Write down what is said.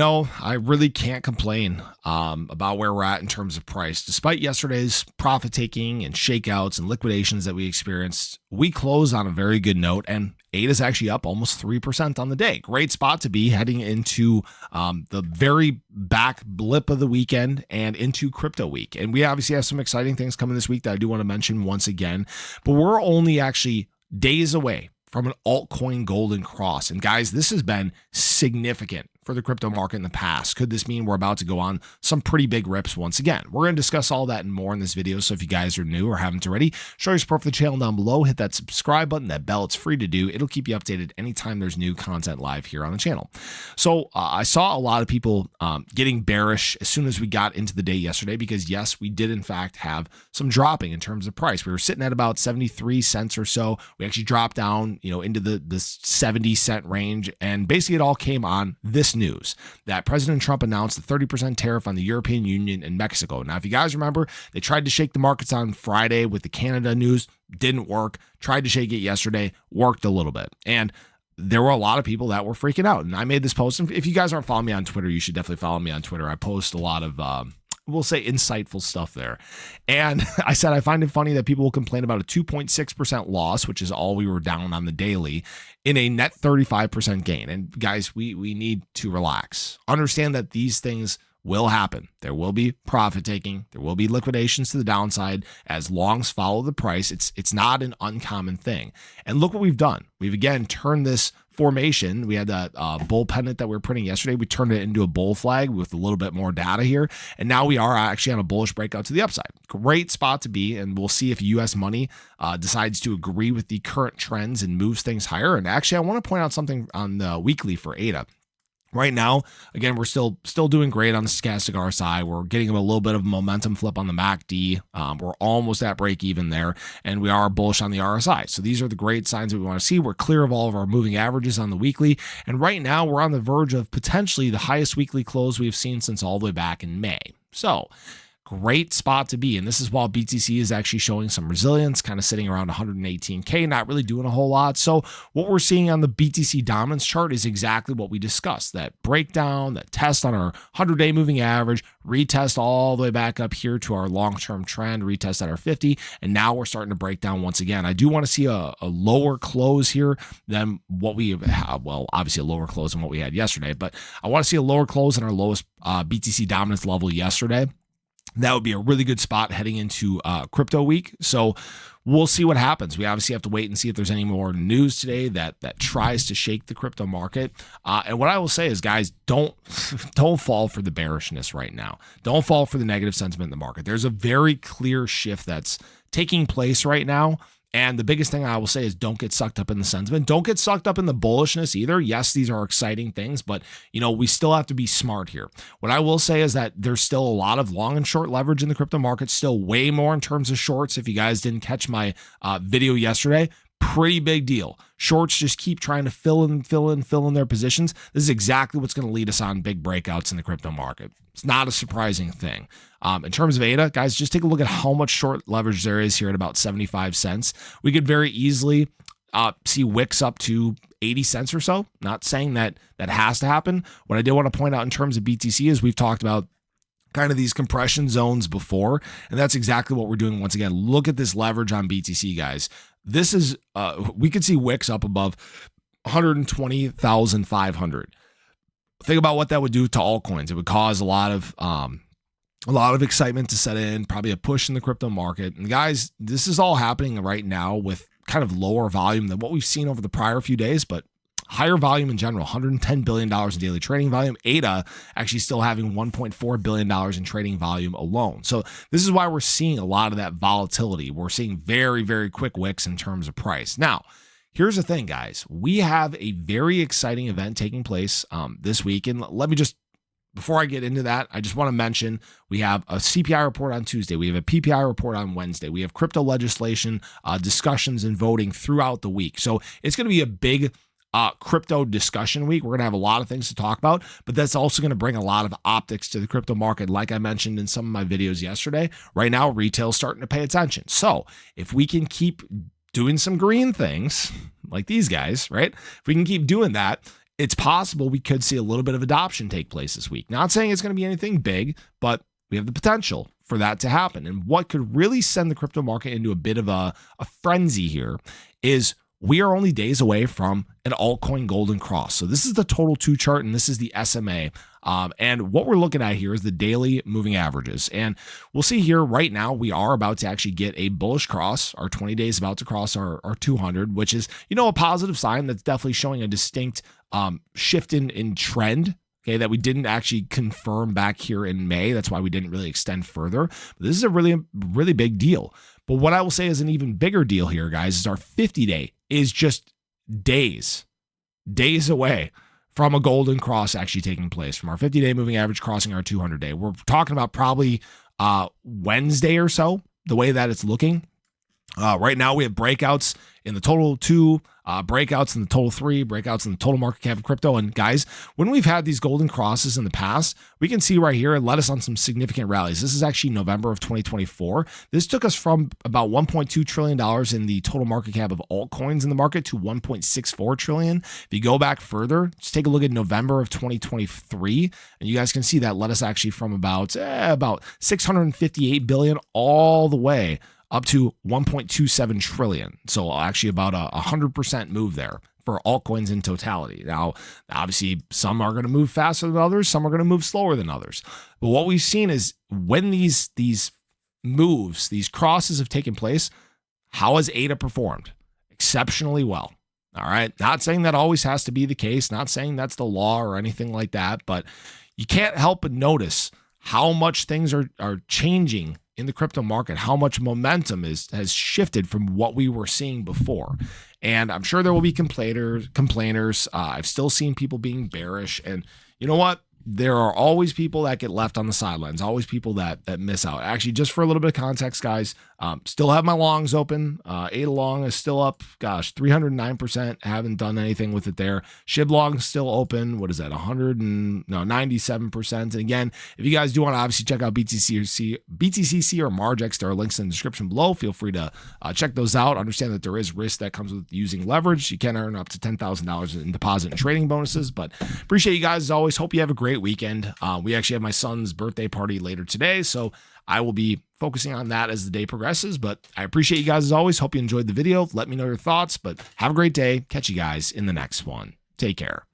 I really can't complain about where we're at in terms of price. Despite yesterday's profit taking and shakeouts and liquidations that we experienced, we closed on a very good note, and ADA is actually up almost 3% on the day. Great spot to be heading into the very back blip of the weekend and into crypto week. And we obviously have some exciting things coming this week that I do want to mention once again, but we're only actually days away from an altcoin golden cross. And guys, this has been significant for the crypto market in the past. Could this mean we're about to go on some pretty big rips once again? We're going to discuss all that and more in this video. So if you guys are new or haven't already, show your support for the channel down below. Hit that subscribe button, that bell. It's free to do. It'll keep you updated anytime there's new content live here on the channel. So I saw a lot of people getting bearish as soon as we got into the day yesterday, because yes, we did in fact have some dropping in terms of price. We were sitting at about 73 cents or so. We actually dropped down, into the 70 cent range. And basically it all came on this news that President Trump announced a 30% tariff on the European Union and Mexico. Now, if you guys remember, they tried to shake the markets on Friday with the Canada news, didn't work. Tried to shake it yesterday, worked a little bit. And there were a lot of people that were freaking out. And I made this post. And if you guys aren't following me on Twitter, you should definitely follow me on Twitter. I post a lot of we'll say insightful stuff there. And I said, I find it funny that people will complain about a 2.6% loss, which is all we were down on the daily, in a net 35% gain. And guys, we need to relax. Understand that these things will happen. There will be profit taking. There will be liquidations to the downside as longs follow the price. It's not an uncommon thing. And look what we've done. We've again turned this formation. We had that bull pennant that we were printing yesterday. We turned it into a bull flag with a little bit more data here. And now we are actually on a bullish breakout to the upside. Great spot to be. And we'll see if US money decides to agree with the current trends and moves things higher. And actually, I want to point out something on the weekly for ADA. Right now, again, we're still doing great on the stochastic RSI. We're getting a little bit of momentum flip on the MACD. We're almost at break even there, and we are bullish on the RSI. So these are the great signs that we want to see. We're clear of all of our moving averages on the weekly, and right now we're on the verge of potentially the highest weekly close we've seen since all the way back in May. So great spot to be. And this is while BTC is actually showing some resilience, kind of sitting around 118K, not really doing a whole lot. So what we're seeing on the BTC dominance chart is exactly what we discussed. That breakdown, that test on our 100-day moving average, retest all the way back up here to our long-term trend, retest at our 50. And now we're starting to break down once again. I do want to see a lower close here than what we have. Well, obviously a lower close than what we had yesterday, but I want to see a lower close than our lowest BTC dominance level yesterday. That would be a really good spot heading into crypto week. So we'll see what happens. We obviously have to wait and see if there's any more news today that tries to shake the crypto market. And what I will say is, guys, don't fall for the bearishness right now. Don't fall for the negative sentiment in the market. There's a very clear shift that's taking place right now. And the biggest thing I will say is don't get sucked up in the sentiment. Don't get sucked up in the bullishness either. Yes, these are exciting things, but we still have to be smart here. What I will say is that there's still a lot of long and short leverage in the crypto market, still way more in terms of shorts. If you guys didn't catch my video yesterday, pretty big deal. Shorts just keep trying to fill in their positions. This is exactly what's going to lead us on big breakouts in the crypto market. It's not a surprising thing. In terms of ADA, guys, just take a look at how much short leverage there is here at about 75 cents. We could very easily see wicks up to 80 cents or so. Not saying that has to happen. What I did want to point out in terms of BTC is we've talked about kind of these compression zones before, and that's exactly what we're doing once again. Look at this leverage on BTC, guys. This is, we could see wicks up above 120,500. Think about what that would do to altcoins. It would cause a lot of excitement to set in, probably a push in the crypto market. And guys, this is all happening right now with kind of lower volume than what we've seen over the prior few days, but higher volume in general, $110 billion in daily trading volume. ADA actually still having $1.4 billion in trading volume alone. So this is why we're seeing a lot of that volatility. We're seeing very, very quick wicks in terms of price. Now, here's the thing, guys. We have a very exciting event taking place this week. And let me just, before I get into that, I just want to mention we have a CPI report on Tuesday. We have a PPI report on Wednesday. We have crypto legislation, discussions and voting throughout the week. So it's going to be a big crypto discussion week. We're going to have a lot of things to talk about, but that's also going to bring a lot of optics to the crypto market. Like I mentioned in some of my videos yesterday, right now, retail's starting to pay attention. So if we can keep doing some green things like these guys, right? If we can keep doing that it's possible we could see a little bit of adoption take place this week. Not saying it's going to be anything big, but we have the potential for that to happen. And what could really send the crypto market into a bit of a frenzy here is we are only days away from an altcoin golden cross. So this is the total 2 chart, and this is the SMA. And what we're looking at here is the daily moving averages. And we'll see here right now, we are about to actually get a bullish cross. Our 20 days about to cross our 200, which is, a positive sign that's definitely showing a distinct shift in trend. Okay, that we didn't actually confirm back here in May. That's why we didn't really extend further. But this is a really, really big deal. But what I will say is an even bigger deal here, guys, is our 50-day is just days away from a golden cross actually taking place, from our 50-day moving average crossing our 200-day. We're talking about probably Wednesday or so, the way that it's looking. Right now, we have breakouts in the total 2, breakouts in the total 3, breakouts in the total market cap of crypto. And guys, when we've had these golden crosses in the past, we can see right here, it led us on some significant rallies. This is actually November of 2024. This took us from about $1.2 trillion in the total market cap of altcoins in the market to $1.64 trillion. If you go back further, just take a look at November of 2023, and you guys can see that led us actually from about 658 billion all the way up to 1.27 trillion. So actually about a 100% move there for altcoins in totality. Now, obviously, some are going to move faster than others. Some are going to move slower than others. But what we've seen is when these moves, these crosses have taken place, how has ADA performed? Exceptionally well. All right. Not saying that always has to be the case. Not saying that's the law or anything like that. But you can't help but notice how much things are changing in the crypto market, how much momentum has shifted from what we were seeing before. And I'm sure there will be complainers. I've still seen people being bearish. And you know what? There are always people that get left on the sidelines, always people that miss out. Actually, just for a little bit of context, guys, still have my longs open. ADA long is still up, 309%. Haven't done anything with it there. SHIB long is still open. What is that? 97%. And again, if you guys do want to obviously check out BTCC or Margex, there are links in the description below. Feel free to check those out. Understand that there is risk that comes with using leverage. You can earn up to $10,000 in deposit and trading bonuses. But appreciate you guys as always. Hope you have a great weekend. We actually have my son's birthday party later today, so I will be focusing on that as the day progresses. But I appreciate you guys as always. Hope you enjoyed the video. Let me know your thoughts, but have a great day. Catch you guys in the next one. Take care.